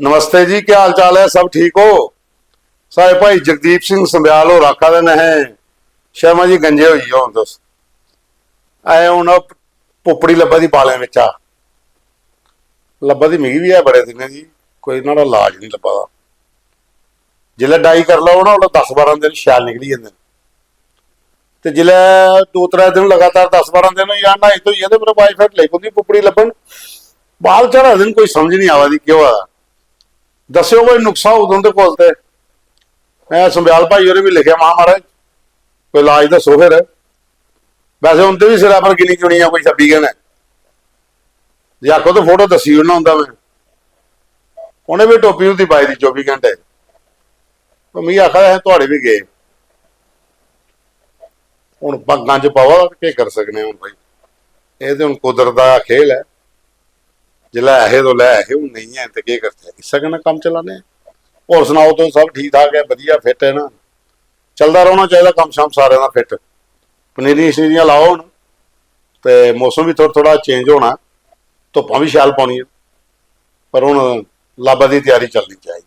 नमस्ते जी, क्या हाल चाल है? सब ठीक हो? सारे भाई जगदीप सिंह संब्याल हो रखा देने हैं शर्मा जी गंजे हुई हो तुस आए हूं पुपड़ी लब्भा दी बालें विच आ लब्भा दी मिगी भी है बड़े दिन जी कोई ना इलाज नहीं लब्भा दा जिल्लै डाई कर लो ना उल्लै 10-12 दिन शैल निकली जांदे ते जिल्लै 2-3 दिन लगातार 10-12 दिन होई जान न्हाई धोइयै ते मेरे वाइफ लगी पौंदी पुपड़ी लब्भन बाल झड़ा दिन कोई समझ नहीं आवा दी केह् होआ दा दस्यो कोई नुक्सा हो तुंदे कोल ते मैं संब्याल भाई होरें भी लिखिया महाराज कोई इलाज दसो फिर वैसे उनते भी सिरा पर गिनी चुनिया कोई 26 गण है जे आखो तो फोटो दसी ओड़ना होंदा मैं उन्हें भी टोपी होंदी पाई दी 24 घंटे तो मिगी आखा थोड़े भी गए हूँ पग्गां च पावा केह् कर सकने हूँ भाई ये तो हूँ कुदरत का खेल है जिला है तो लै है हूँ नहीं है तो केह् करते इस्सै कन्नै कम्म चलाने होर सुनाओ तो सब ठीक ठाक है वधिया फिट है ना चलता रहना चाहिए कम शाम सारे का फिट पनीरियां शनीरियां लाओ हूँ तो मौसम भी थोड़ा चेंज होना धुप्पां भी शैल पाउनियां पर हूँ लाबा की तैयारी चलनी चाहिए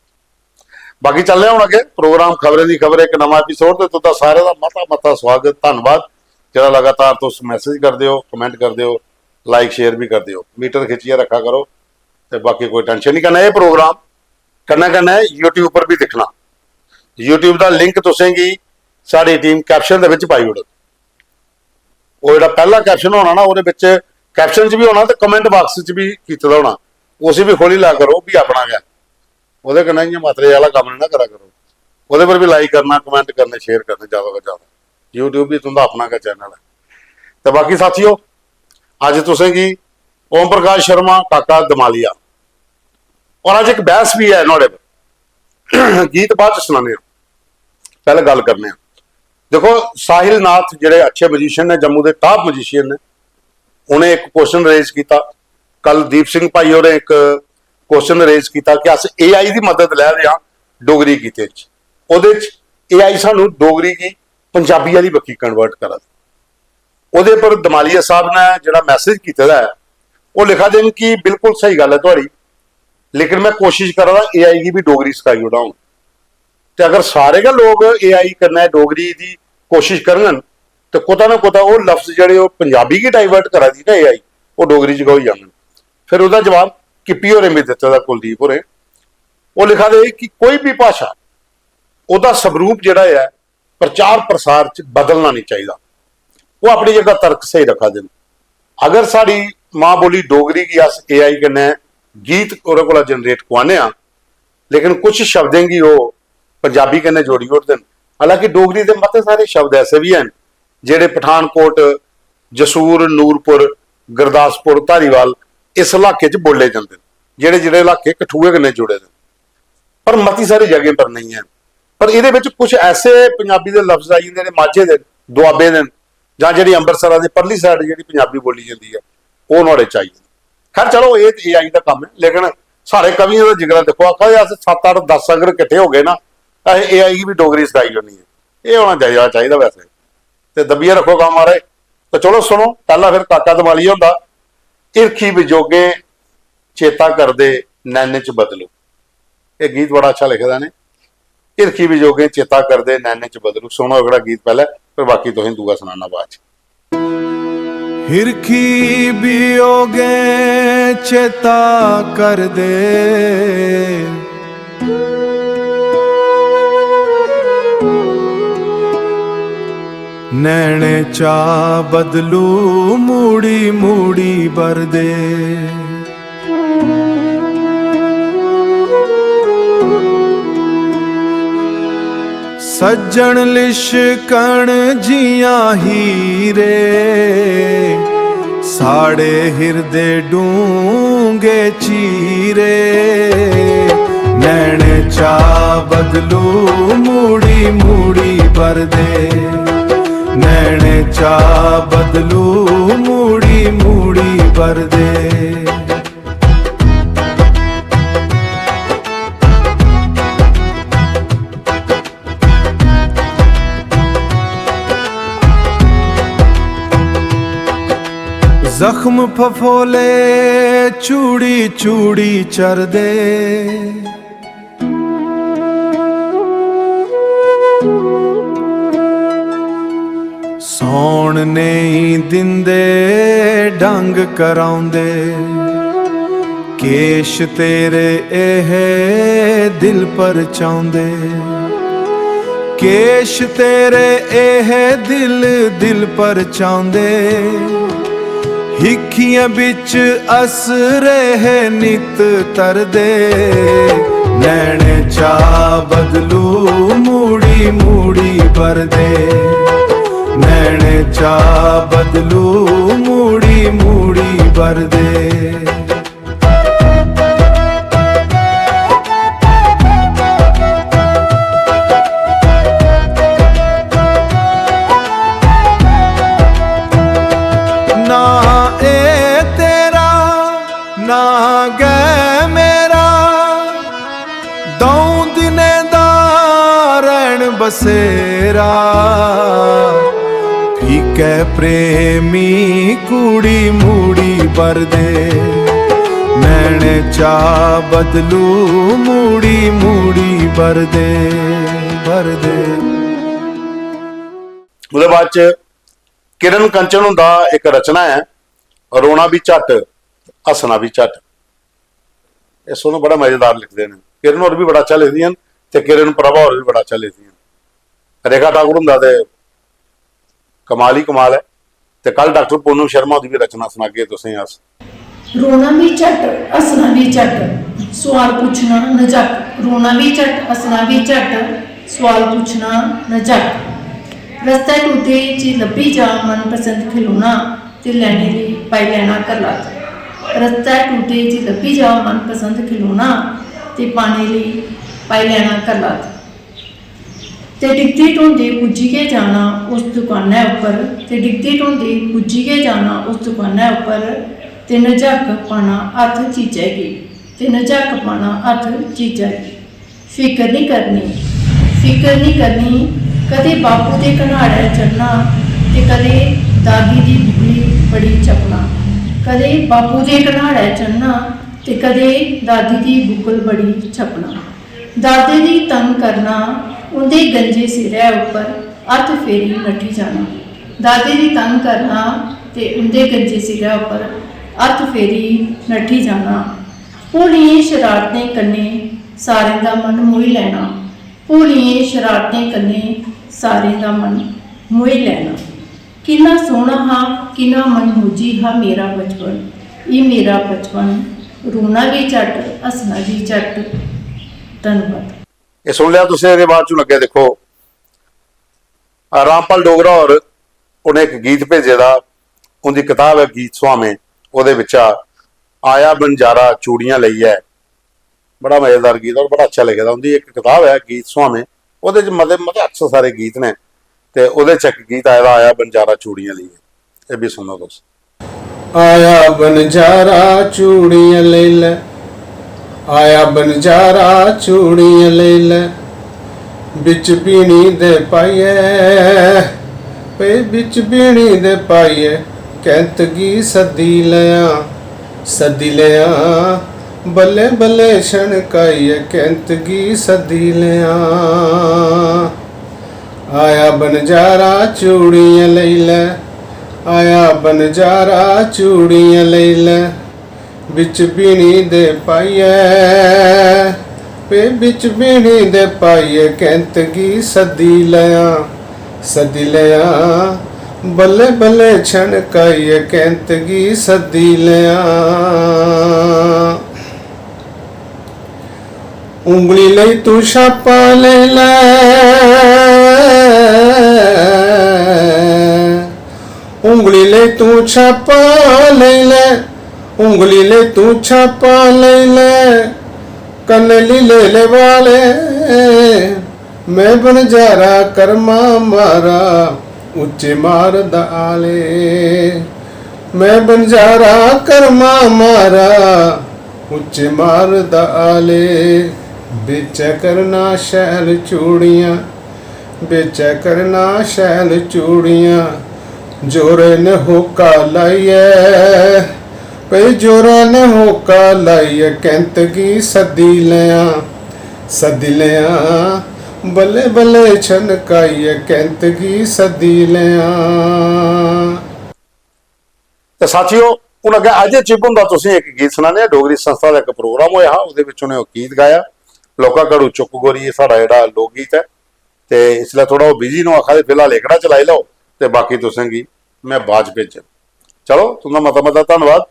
बाकी चल रहे हूँ अगे प्रोग्राम खबरें की खबर एक नवा एपीसोड तो तुहाडा सारे का मता मता स्वागत धन्नवाद जो लगातार तुस मैसेज करते हो कमेंट करते हो लाइक शेयर भी करते हो मीटर खिंचिए रखा करो तो बाकी कोई टेंशन नहीं करना ये प्रोग्राम कन्नै यूट्यूब पर भी दिखना यूट्यूब का लिंक तुसेंगी साड़ी टीम कैप्शन दे विच पाई ओड़ वो जो पहला कैप्शन होना ना वो कैप्शन च भी होना तो कमेंट बॉक्स च भी कीते दा होना उसी भी खोली ला करो भी अपना गया वो कन्नै इ'यां मातरे वाला कम्म ना करा करो वो पर भी लाइक करना कमेंट करने शेयर करने ज़्यादा तो ज़्यादा यूट्यूब भी तुंदा अपना का चैनल है तो बाकी साथियों अज तुसेंगी ओम प्रकाश शर्मा काका दमालिया और अज एक बहस भी है नोड़े पर गीत बाद सुनाने पहले गल करने देखो साहिल नाथ जेडे अच्छे मजीशियन ने जम्मू के टॉप मजीशियन ने उन्हें एक क्वेश्चन रेज किया कल दीप सिंह भाई और एक क्वेश्चन रेज किया कि अस AI की मदद लै रहे हैं डोगरी गीते AI सानू डोगरी की पंजाबी वाली बक्खी कन्वर्ट करा उहदे पर दमालिया साहब ने जिहड़ा मैसेज किया है वो लिखा देन कि बिल्कुल सही गल है तुहाड़ी लेकिन मैं कोशिश करा AI की भी डोगरी सिखाई ओड़ा हूँ तो अगर सारे गै लोग AI करना डोगरी की कोशिश करन तो कुता ना कुता वो लफ्ज जिहड़े पंजाबी की डाइवर्ट करा दी ना AI वो डोगरी च होई जान फिर उसका जवाब किप्पी होरें भी दिता कुलदीप होरें वो लिखा दे कि कोई भी भाषा उसका स्वरूप जिहड़ा है प्रचार प्रसार च बदलना नहीं चाहिए वो अपनी जगह तर्क सही रखा देन अगर साड़ी माँ बोली डोगरी की अस AI कन्नै गीत ओहदे कोला जनरेट करवाने लेकिन कुछ शब्दें की वो पंजाबी कन्नै जोड़ी ओड़दे हालांकि डोगरी के मते सारे शब्द ऐसे भी हैं जेडे पठानकोट जसूर नूरपुर गुरदासपुर धारीवाल इस इलाके च बोले जाते हैं जेडे जेडे इलाके कठुए कन्नै जुड़े हैं पर मती सारी जगह पर नहीं है पर ये कुछ ऐसे पंजाबी के लफ्ज आई जाते माझे के दुआबे के जां जिहड़ी अंबरसर की परली साइड जी पंजाबी बोली जाती है वो नुआड़े चाहिए खैर चलो ये AI का काम है लेकिन सारे कवियों का जिगरा देखो आखा अस 7-8-10 अगर इकट्ठे हो गए ना AI की भी डोगरी सिखाई होनी है ये होना चाहिए वैसे तो दबिए रखो काम आ रहे तो चलो सुनो पहला फिर काका दमालिया होंदा इरखी विजोगे चेता करदे नैने च बदलो ये गीत बड़ा अच्छा लिखे ने इरखी विजोगे चेता करदे नैने च बदलो सुनो अगला गीत पहले फिर बाकी तुसें दूआ सुनाना बाद हिरखी वियोगे चेता कर दे नैने चा बदलू मूड़ी मूड़ी बर दे सज्जन लिशकण जियां हीरे साड़े हिरदे डूंगे चीरे नैने चा बदलू मूड़ी मूड़ी बर दे नैने चा बदलू मूड़ी मूड़ी बर दे जख्म फफोले चूड़ी चूड़ी चर दे ਨਹੀਂ ਦਿੰਦੇ ਡੰਗ ਕਰਾਉਂਦੇ ਕੇਸ਼ ਤੇਰੇ ਇਹ ਦਿਲ ਪਰਚਾਉਂਦੇ ਕੇਸ਼ ਤੇਰੇ ਇਹ ਦਿਲ ਪਰਚਾਉਂਦੇ ਹਿੱਖੀਆਂ ਵਿੱਚ ਅਸਰੇ ਨਿਤ ਤਰਦੇ ਨੈਣੇ ਚਾ ਬਦਲੂ ਮੂੜੀ ਮੂੜੀ ਭਰਦੇ ਨੈਣੇ ਚਾ ਬਦਲੂ ਮੂੜੀ ਮੂੜੀ ਭਰਦੇ ਨਾ ਇਹ ਤੇਰਾ ਨਾ ਗੈ ਮੇਰਾ ਦੌ ਦਿਨੇ ਦਾ ਰਹਿਣ ਬਸੇਰਾ ਫੀਕੇ ਪ੍ਰੇਮੀ ਕੁੜੀ ਮੂੜੀ ਭਰਦੇ ਨੈਣੇ ਚਾ ਬਦਲੂ ਮੂੜੀ ਮੂੜੀ ਭਰਦੇ ਭਰਦੇ। ਉਹਦੇ ਬਾਅਦ ਚ ਕਿਰਨ ਕੰਚਨ ਹੁੰਦਾ ਇੱਕ ਰਚਨਾ ਹੈ ਰੋਣਾ ਵੀ ਝੱਟ ਹੱਸਣਾ ਵੀ ਝੱਟ। ਇਸ ਨੂੰ ਬੜਾ ਮਜ਼ੇਦਾਰ ਲਿਖਦੇ ਨੇ। ਕਿਰਨ ਹੋਰ ਵੀ ਬੜਾ ਅੱਛਾ ਲਿਖਦੀਆਂ ਤੇ ਕਿਰਨ ਪ੍ਰਭਾ ਹੋਰ ਵੀ ਬੜਾ ਅੱਛਾ ਲਿਖਦੀਆਂ। ਰੇਖਾ ਠਾਕੁਰ ਹੁੰਦਾ ਤੇ ਕਮਾਲ ਹੀ ਕਮਾਲ ਹੈ। ਤੇ ਕੱਲ ਡਾਕਟਰ ਪੂਨਮ ਸ਼ਰਮਾ ਦੀ ਵੀ ਰਚਨਾ ਸੁਣਾ ਕੇ ਤੁਸੀਂ ਆਸ। ਰੋਣਾ ਵੀ ਝੱਟ ਹੱਸਣਾ ਵੀ ਝੱਟ ਸਵਾਲ ਪੁੱਛਣਾ ਨਾ ਝੱਟ ਰੋਣਾ ਵੀ ਝੱਟ ਹੱਸਣਾ ਵੀ ਝੱਟ ਸਵਾਲ ਪੁੱਛਣਾ ਨਾ ਝੱਟ ਰਸਤਾ ਟੂਟੇ ਚ ਲੱਭੀ ਜਾ ਮਨਪਸੰਦ ਖਿਡੌਣਾ ਤੇ ਲੈਣੇ ਲਈ ਪਾਈ ਲੈਣਾ ਕਰ ਲਾ ਰਸਤਾ ਟੂਟੇ ਚ ਲੱਭੀ ਜਾ ਮਨਪਸੰਦ ਖਿਡੌਣਾ ਤੇ ਪਾਣੇ ਲਈ ਪਾਈ ਲੈਣਾ ਕਰ ਲਾ ਤੇ ਡਿੱਗਦੀ ਢੋਂਦੇ ਪੁੱਜੀ ਕੇ ਜਾਣਾ ਉਸ ਦੁਕਾਨਾਂ ਉੱਪਰ ਤੇ ਡਿੱਗਦੀ ਢੋਂਦੇ ਪੁੱਜੀ ਕੇ ਜਾਣਾ ਉਸ ਦੁਕਾਨਾਂ ਉੱਪਰ ਤੇ ਨਝੱਕ ਪਾਣਾ ਹੱਥ ਚੀਚੇਗੀ ਤੇ ਨਝੱਕ ਪਾਣਾ ਹੱਥ ਚੀਚੇਗੀ ਫਿਕਰ ਨਹੀਂ ਕਰਨੀ ਕਦੇ ਬਾਪੂ ਦੇ ਘਨਾੜੇ ਚੜਨਾ ਤੇ ਕਦੇ ਦਾਦੀ ਦੀ ਬੁਗਲੀ ਬੜੀ ਚੱਪਣਾ ਕਦੇ ਬਾਪੂ ਦੇ ਘਨਾੜੇ ਚੜਨਾ ਤੇ ਕਦੇ ਦਾਦੀ ਦੀ ਬੁਗਲ ਬੜੀ ਛਪਣਾ ਦਾਦੇ ਦੀ ਤੰਗ ਕਰਨਾ ਉਹਦੇ ਗੰਜੇ ਸਿਰੇ ਉੱਪਰ ਹੱਥ ਫੇਰੀ ਨੱਠੀ ਜਾਣਾ ਦਾਦੇ ਦੀ ਤੰਗ ਕਰਨਾ ਤੇ ਉਹਦੇ ਗੰਜੇ ਸਿਰੇ ਉੱਪਰ ਹੱਥ ਫੇਰੀ ਨੱਠੀ ਜਾਣਾ ਭੋਲੀਏ ਸ਼ਰਾਰਤਾਂ ਕੰਨੇ ਸਾਰਿਆਂ ਦਾ ਮਨ ਮੋਹ ਲੈਣਾ ਭੋਲੀਏ ਸ਼ਰਾਰਤਾਂ ਕੰਨੇ ਸਾਰੇ ਦਾ ਮਨ ਮੋਹ ਲੈਣਾ ਕਿੰਨਾ ਸੋਹਣਾ ਹਾਂ ਕਿੰਨਾ ਮਨਮੋਜੀ ਹਾਂ ਮੇਰਾ ਬਚਪਨ ਇਹ ਮੇਰਾ ਬਚਪਨ ਰੋਣਾ ਵੀ ਝੱਟ ਹੱਸਣਾ ਵੀ ਝੱਟ। ਧੰਨਵਾਦ। ਇਹ ਸੁਣ ਲਿਆ ਤੁਸੀਂ। ਇਹਦੇ ਬਾਅਦ ਚੋਂ ਲੱਗਿਆ ਦੇਖੋ ਰਾਮਪਾਲ ਡੋਗਰਾ ਔਰ ਉਹਨੇ ਇੱਕ ਗੀਤ ਭੇਜੇ ਦਾ ਉਹਦੀ ਕਿਤਾਬ ਹੈ ਗੀਤ ਸੁਹਾਵੇਂ। ਉਹਦੇ ਵਿੱਚ ਆਇਆ ਬੰਜਾਰਾ ਚੂੜੀਆਂ ਲਈ ਹੈ। ਬੜਾ ਮਜ਼ੇਦਾਰ ਗੀਤ ਔਰ ਬੜਾ ਅੱਛਾ ਲਿਖਿਆ। ਉਹਦੀ ਇੱਕ ਕਿਤਾਬ ਹੈ ਗੀਤ ਸੁਹਾਵੇਂ। ਉਹਦੇ ਚ ਮਤਲਬ ਅਕਸਰ ਸਾਰੇ ਗੀਤ ਨੇ ਤੇ ਉਹਦੇ ਚ ਇੱਕ ਗੀਤ ਆਇਆ ਆਇਆ ਬੰਜਾਰਾ ਚੂੜੀਆਂ ਲਈ। ਇਹ ਵੀ ਸੁਣੋ ਤੁਸੀਂ। ਆਇਆ ਬੰਜਾਰਾ ਚੂੜੀਆਂ ਲੈ ਲੈ ਆਇਆ ਬੰਜਾਰਾ ਚੂੜੀਆਂ ਲੈ ਲੈ ਵਿੱਚ ਬੀਣੀ ਦੇ ਪਾਈਏ ਪੇ ਵਿੱਚ ਬੀਣੀ ਦੇ ਪਾਈਏ ਕੈਂਤਗੀ ਸੱਦੀ ਲਿਆ ਬੱਲੇ ਬੱਲੇ ਛਣਕਾਈਏ ਕੈਂਤਗੀ ਸੱਦੀ ਲਿਆ ਆਇਆ ਬੰਜਾਰਾ ਚੂੜੀਆਂ ਲੈ ਲੈ ਆਇਆ ਬੰਜਾਰਾ ਚੂੜੀਆਂ ਲੈ ਲੈ ਵਿੱਚ ਬੀਣੀ ਦੇ ਪਾਈਏ ਪੇ ਵਿੱਚ ਬੀਣੀ ਦੇ ਪਾਈਏ ਕੈਂਤਗੀ ਸੱਦੀ ਲਿਆ ਬੱਲੇ ਬੱਲੇ ਛਣਕਾਈਏ ਕੈਂਤਗੀ ਸੱਦੀ ਲਿਆ ਉਂਗਲੀ ਲਈ ਤੂੰ ਛਾਪਾ ਲੈ ਲੈ ਉਂਗਲੀ ਲਈ ਤੂੰ ਛਾਪਾ ਲੈ ਲੈ ਉਂਗਲੀ ਲਈ ਤੂੰ ਛਾਪਾ ਲੈ ਲੈ ਕੰਨ ਲੀਲੇ ਵਾਲੇ ਮੈਂ ਬੰਜਾਰਾ ਕਰਮਾ ਮਾਰਾ ਉੱਚੇ ਮਾਰਦਾ ਆਲੇ ਮੈਂ ਬੰਜਾਰਾ ਕਰਮਾ ਮਾਰਾ ਉੱਚੇ ਮਾਰਦਾ ਆਲੇ ਵਿੱਚ ਕਰਨਾ ਸ਼ੈਲ ਚੂੜੀਆਂ ਵਿੱਚ ਕਰਨਾ ਸ਼ੈਲ ਚੂੜੀਆਂ ਜੋਰੇ ਨੇ ਹੋਕਾ ਲਾਈਏ ਪਈ ਜੋਰਾ ਨੇ ਹੋਕਾ ਲਾਈਏ ਕੈਂਤਗੀ ਸੱਦੀ ਲਿਆ ਬੱਲੇ ਬੱਲੇ ਛਨਕਾਈਏ ਕੈਂਤਗੀ ਸਦੀ ਲਿਆ। ਤੇ ਸਾਥੀਓ ਹੁਣ ਅੱਗੇ ਅਜੇ ਚਿਪਨ ਦਾ ਤੁਸੀਂ ਇੱਕ ਗੀਤ ਸੁਣਾਣੇ ਡੋਗਰੀ ਸੰਸਥਾ ਦਾ ਇੱਕ ਪ੍ਰੋਗਰਾਮ ਹੋਇਆ ਉਹਦੇ ਵਿੱਚ ਉਹਨੇ ਉਹ ਗੀਤ ਗਾਇਆ ਲੋਕਾਂ ਘੜੂ ਚੁੱਕ ਗੋਰੀ ਇਹ ਸਾਡਾ ਜਿਹੜਾ ਲੋਕ ਗੀਤ ਹੈ ਤੇ ਇਸ ਲਈ ਥੋੜਾ ਉਹ ਬਿਜੀ ਨੂੰ ਆਖਾ ਦੇ ਫਿਲਹਾਲ ਏਕੜਾ ਚਲਾਈ ਲਓ ਤੇ ਬਾਕੀ ਤੁਸੀਂ ਮੈਂ ਬਾਜ ਭੇਜ ਚਲੋ ਤੁਹਾਡਾ ਮਤਾ ਮਤਾ ਧੰਨਵਾਦ।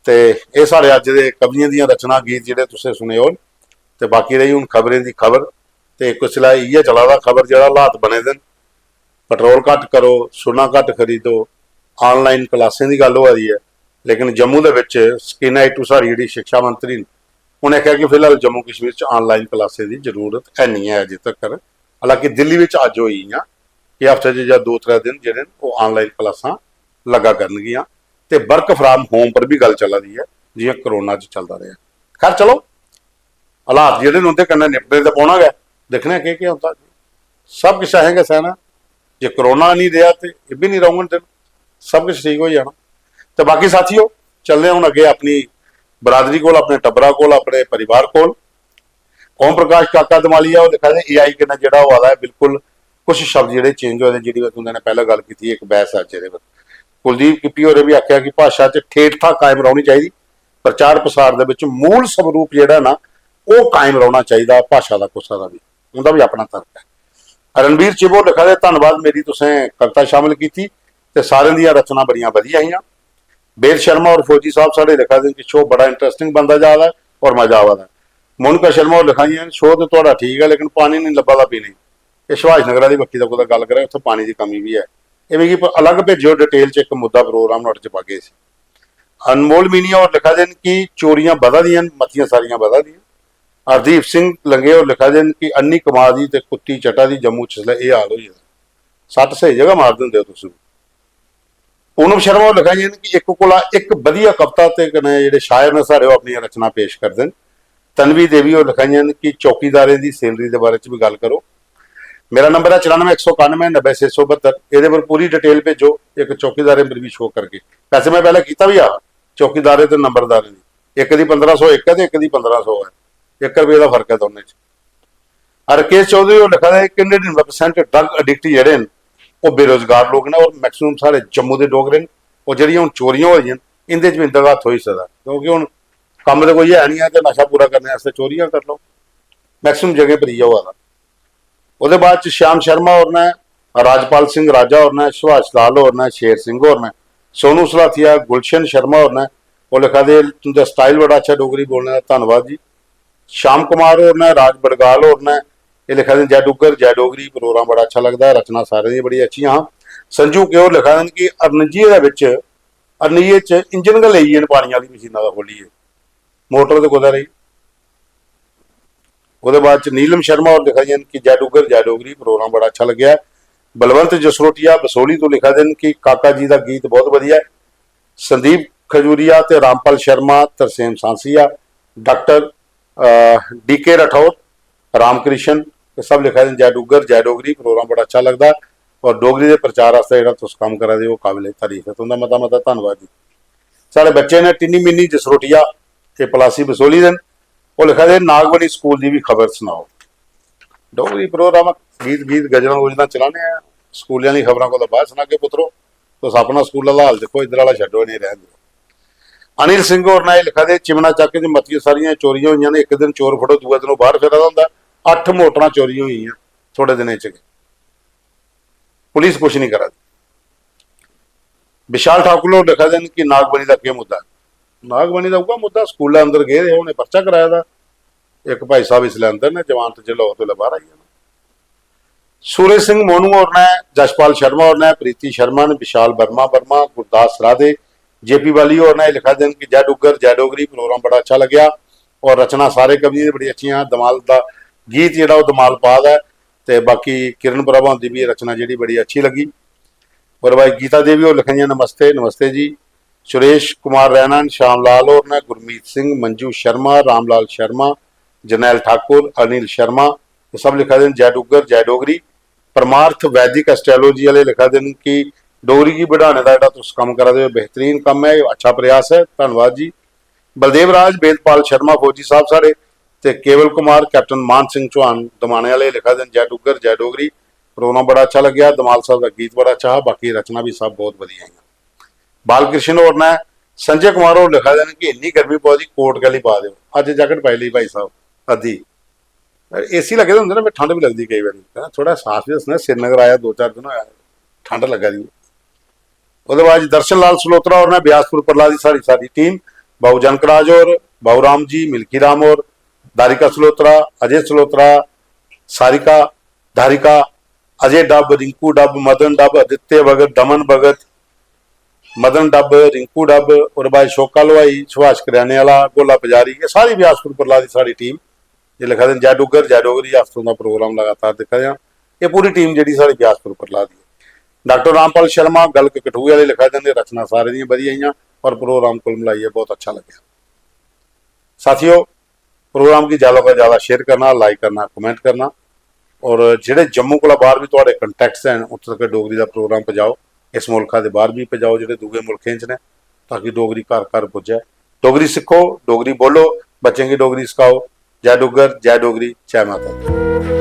ਤੇ ਇਹ ਸਾਡੇ ਅੱਜ ਦੇ ਕਵੀਆਂ ਦੀਆਂ ਰਚਨਾ ਗੀਤ ਜਿਹੜੇ ਤੁਸੀਂ ਸੁਣੇ ਹੋ ਤੇ ਬਾਕੀ ਰਹੀ ਹੁਣ ਖਬਰਾਂ ਦੀ ਖਬਰ ਤੇ ਕੁਛ ਲਈ ਇਹ ਚਲਾਦਾ ਖਬਰ ਜਿਹੜਾ ਹਾਲਾਤ ਬਣੇ ਦੇ ਪੈਟਰੋਲ ਘੱਟ ਕਰੋ ਸੋਨਾ ਘੱਟ ਖਰੀਦੋ ਆਨਲਾਈਨ ਕਲਾਸਾਂ ਦੀ ਗੱਲ ਹੋ ਰਹੀ ਹੈ ਲੇਕਿਨ ਜੰਮੂ ਦੇ ਵਿੱਚ ਸਕੀਨਾ ਇਟੂ ਸਾਡੀ ਜਿਹੜੀ ਸਿੱਖਿਆ ਮੰਤਰੀ ਨੇ ਉਹਨੇ ਕਿਹਾ ਕਿ ਫਿਲਹਾਲ ਜੰਮੂ ਕਸ਼ਮੀਰ 'ਚ ਆਨਲਾਈਨ ਕਲਾਸਾਂ ਦੀ ਜ਼ਰੂਰਤ ਹੈ ਨਹੀਂ ਹੈ ਅਜੇ ਤੱਕ ਹਾਲਾਂਕਿ ਦਿੱਲੀ ਵਿੱਚ ਅੱਜ ਹੋਈ ਆ ਕਿ ਹਫ਼ਤੇ 'ਚ ਜਾਂ 2-3 ਦਿਨ ਜਿਹੜੇ ਉਹ ਆਨਲਾਈਨ ਕਲਾਸਾਂ ਲੱਗਾ ਕਰਨਗੀਆਂ ਤੇ ਵਰਕ ਫਰਾਮ ਹੋਮ ਪਰ ਵੀ ਗੱਲ ਚੱਲ ਰਹੀ ਹੈ ਜਿਵੇਂ ਕਰੋਨਾ 'ਚ ਚੱਲਦਾ ਰਿਹਾ ਖੈਰ ਚਲੋ ਹਾਲਾਤ ਜਿਹੜੇ ਹੁੰਦੇ ਕੰਨੇ ਨਿਪਟੇ ਤੇ ਪਾਉਣਾ ਗਿਆ ਦੇਖਣਾ ਕੀ ਹੁੰਦਾ ਸਭ ਕੁਛ ਆਏਗਾ ਸਹਿਣਾ ਜੇ ਕਰੋਨਾ ਨਹੀਂ ਰਿਹਾ ਤੇ ਇਹ ਵੀ ਨਹੀਂ ਰਹੂਗਾ ਤੇ ਸਭ ਕੁਛ ਠੀਕ ਹੋ ਜਾਣਾ ਤੇ ਬਾਕੀ ਸਾਥੀਓ ਚੱਲਦੇ ਹੁਣ ਅੱਗੇ ਆਪਣੀ ਬਰਾਦਰੀ ਕੋਲ ਆਪਣੇ ਟੱਬਰਾਂ ਕੋਲ ਆਪਣੇ ਪਰਿਵਾਰ ਕੋਲ ਓਮ ਪ੍ਰਕਾਸ਼ ਕਾਕਾ ਦਮਾਲੀਆ ਉਹ ਲਿਖਿਆ ਹੈ AI ਕਿੰਨਾ ਜਿਹੜਾ ਉਹ ਆਦਾ ਹੈ ਬਿਲਕੁਲ ਕੁਝ ਸ਼ਬਦ ਜਿਹੜੇ ਚੇਂਜ ਹੋਏ ਜਿਹੜੀ ਉਹਨਾਂ ਨੇ ਪਹਿਲਾਂ ਗੱਲ ਕੀਤੀ ਇੱਕ ਬਹਿਸ ਅੱਜ ਇਹਦੇ ਵਿੱਚ ਕੁਲਦੀਪ ਕਿੱਪੀ ਹੋਰੇ ਵੀ ਆਖਿਆ ਕਿ ਭਾਸ਼ਾ 'ਚ ਠੇਠ-ਠਾਕ ਕਾਇਮ ਰਹਿਣੀ ਚਾਹੀਦੀ ਪ੍ਰਚਾਰ ਪ੍ਰਸਾਰ ਦੇ ਵਿੱਚ ਮੂਲ ਸਰੂਪ ਜਿਹੜਾ ਨਾ ਉਹ ਕਾਇਮ ਰਹਿਣਾ ਚਾਹੀਦਾ ਭਾਸ਼ਾ ਦਾ ਕੁਸਾ ਦਾ ਵੀ ਉਹਦਾ ਵੀ ਆਪਣਾ ਤਰਕ ਹੈ। ਰਣਵੀਰ ਚਿਬੋ ਲਿਖਿਆ ਹੈ ਧੰਨਵਾਦ ਮੇਰੀ ਤੁਸੀਂ ਕਵਿਤਾ ਸ਼ਾਮਿਲ ਕੀਤੀ ਤੇ ਸਾਰਿਆਂ ਦੀਆਂ ਰਚਨਾ ਬੜੀਆਂ ਵਧੀਆ ਆਈਆਂ। ਬੇਰ ਸ਼ਰਮਾ और फौजी साहब साढ़े लिखा दें कि शो बड़ा इंटरेस्टिंग बनता जा रहा है और मजा आ रहा है। मोनिका शर्मा और लिखाई शो तो थोड़ा ठीक है लेकिन पानी नहीं लब्भा पीने ये सुभाष नगर की बक्की का कोई गल करे उत्थे पानी की कमी भी है इवें कि अलग भेजो डिटेल च एक मुद्दा प्रोग्राम नोट च पा गए सी। अनमोल मीनिया और लिखा दें कि चोरियां बधा दियां मतियां सारियां बधा दियां। हरदीप सिंह लंगे और लिखा दें कि अन्नी कमाल दी ते कुत्ती चटा दी जम्मू च ये हाल हो जाता सट सही जगह मार देंगे तुसीं। पूनम शर्मा और लिखा जी कि एक कोला एक वधिया कविता ते कने जिहड़े शायर ने सारे अपनी रचना पेश करते हैं। तनवी देवी और लिखा जी कि चौकीदारे की सैलरी के बारे भी गल करो। मेरा नंबर है 94-191-9672 ये पर पूरी डिटेल भेजो एक चौकीदारे पर भी शो करके वैसे मैं पहले किया भी आ चौकीदारे तो नंबरदारे की एक दी 1500 एक है तो एक दी 1500 है 1 रुपये का फर्क है दोनों राकेश चौधरी और लिखा है कि 99% ड्रग अडिक्ट जेडे वो बेरोजगार लोग ने और मैक्सिमम सारे जम्मू के डोगरे ने और जी हूँ चोरियां हो रही इनके भी इंतगा हो ही सकता क्योंकि हूँ कम तो कोई है नहीं है तो नशा पूरा करने वास्ते चोरियां कर लो मैक्सिमम जगह पर ही हुआ था। वो बाद श्याम शर्मा और ने राजपाल सिंह राजा और ने सुभाष लाल और ने शेर सिंह और ने सोनू सलाथिया गुलशन शर्मा और ने वो लिखा दे तुझा स्टाइल बड़ा अच्छा डोगरी बोलने का धन्यवाद जी। श्याम कुमार और ने राज बड़गाल और ने ये लिखा दें जय डुगर जय डोगरी प्रोग्राम बड़ा अच्छा लगता है रचना सारे दी बड़ी अच्छी हाँ। संजू के और लिखा दें कि अरनीए च इंजन गल ली पानी वाली मशीनों का खोली है मोटर तो कुदा रही। वो बाद नीलम शर्मा और लिखा दें कि जय डुगर जय डोगरी प्रोग्राम बड़ा अच्छा लग्या। बलवंत जसरोटिया बसोली तो लिखा दें कि काका जी का गीत बहुत वधिया है। संदीप खजूरिया ते रामपाल शर्मा तरसेम सांसिया डॉक्टर DK राठौर रामकृष्ण सब लिखा दें जय डुगर जय डोगरी प्रोग्राम बड़ा अच्छा लगता है और डोगरी के प्रचार वास्ते जो तुम काम करा दे वो काबिल तारीफ है तुम मता मता धन्यवाद जी। साढ़े बच्चे ने टिनी मिनी जसरोटिया के पलासी बसोली दिन वो लिखा दे नागवनी स्कूल की भी खबर सुनाओ डोगरी प्रोग्राम गीत गीत गजल गुजल चलाने हैं स्कूलों की खबरों को तो बाद सुना के पुत्रो तो अपना स्कूलों का हाल देखो इधर वाला छो नहीं रहन दो। अनिल सिंह और ने लिखा दे चिमना चक च मतियां सारियां चोरियां हुई ने एक दिन चोर फड़ो दूए दिन बाहर फिरदा हुंदा 8 मोटर चोरी हुई थोड़े दिन च पुलिस कुछ नहीं करा। विशाल ठाकुर होर लिखा देन कि नागबनी का केह् मुद्दा है। नागबनी का उ'ऐ मुद्दा, स्कूल अंदर गए थे, उन्हें पर्चा कराया था, एक भाई साहब इसलिए अंदर ने, जमानत च लाहौर तो बाहर आई है। सूरज सिंह मोनू और ने, जसपाल शर्मा और ने, प्रीति शर्मा ने, विशाल वर्मा गुरदास राधे, जेपी वाली और ने लिखा देन कि जय डुग्गर जय डोगरी प्रोग्राम बड़ा अच्छा लग्या और रचना सारे कवि दी बड़ी अच्छियां, दमाल दा गीत जेहड़ा वो दमाल पाद है, ते बाकी किरण प्रभा दी भी रचना जी बड़ी अच्छी लगी। और भाई गीता देवी और लिखाइया नमस्ते नमस्ते जी। सुरेश कुमार रैना, श्याम लाल और ने, गुरमीत सिंह, मंजू शर्मा, रामलाल शर्मा, जरनैल ठाकुर, अनिल शर्मा, ये सब लिखा देन जय डुग्गर जय डोगरी। परमार्थ वैदिक एस्ट्रोलॉजी वाले लिखा देन कि डोगरी की बढ़ाने का जो कम करा दे बेहतरीन कम है, अच्छा प्रयास है, धन्यवाद जी। बलदेव राज, वेदपाल शर्मा फौजी साहब सारे, ते केवल कुमार, कैप्टन मान सिंह चौहान दमाने वाले लिखा देन जय डुग्गर जय डोगरी प्रोग्राम बड़ा अच्छा लग्या, दमाल साहब का गीत बड़ा अच्छा है, बाकी रचना भी सब बहुत वधिया है। बालकृष्ण और ने, संजय कुमार और लिखा देन कि इन्नी गर्मी पौदी कोट गली पा दो, अज जैकेट पाई ली भाई साहब अद्धी, एसी लगे होंगे ना, ठंड भी लगती कई बार, थोड़ा साफ भी दसना, श्रीनगर आया 2-4 दिन होया, ठंड लगा दी। उसके बाद दर्शन लाल सलोत्रा और ने, ब्यासपुर प्रहलाद की सारी टीम, बाबू जनकराज और, बाबू राम जी, मिल्की राम और, दारिका सलोत्रा, अजय सलोत्रा, सारिका, धारिका, अजय डब, रिंकू डब, मदन डब, आदित्य भगत, दमन भगत, मदन डब, रिंकू डब और भाई शोका लवाई, सुभाष करियाने वाला, गोला पुजारी, ये सारी ब्यासपुर प्रहलाद की सारी टीम, ये लिखा दिन जय डुग्गर जय डोगरी हफ्तों का प्रोग्राम लगातार दिखा दिया। ये पूरी टीम जी सारी ब्यासपुर प्रहलाद की। डॉक्टर रामपाल शर्मा गल कठुए वाले लिखा देंगे रचना सारे दी वधिया और प्रोग्राम कुल मिलाइए बहुत अच्छा लगे। साथियों, प्रोग्राम की ज़्यादा से ज़्यादा शेयर करना, लाइक करना, कमेंट करना और जेडे जम्मू को बाहर भी थोड़े कंटैक्ट्स हैं उत्थे तक डोगरी का प्रोग्राम पजाओ, इस मुल्क के बाहर भी पजाओ जो दूसरे मुल्कें च ने, ताकि डोगरी घर घर पुजे। डोगरी सिखो, डोगरी बोलो, बच्चों की डोगरी सिखाओ। जय डुग्गर जय डोगरी जय माता दी।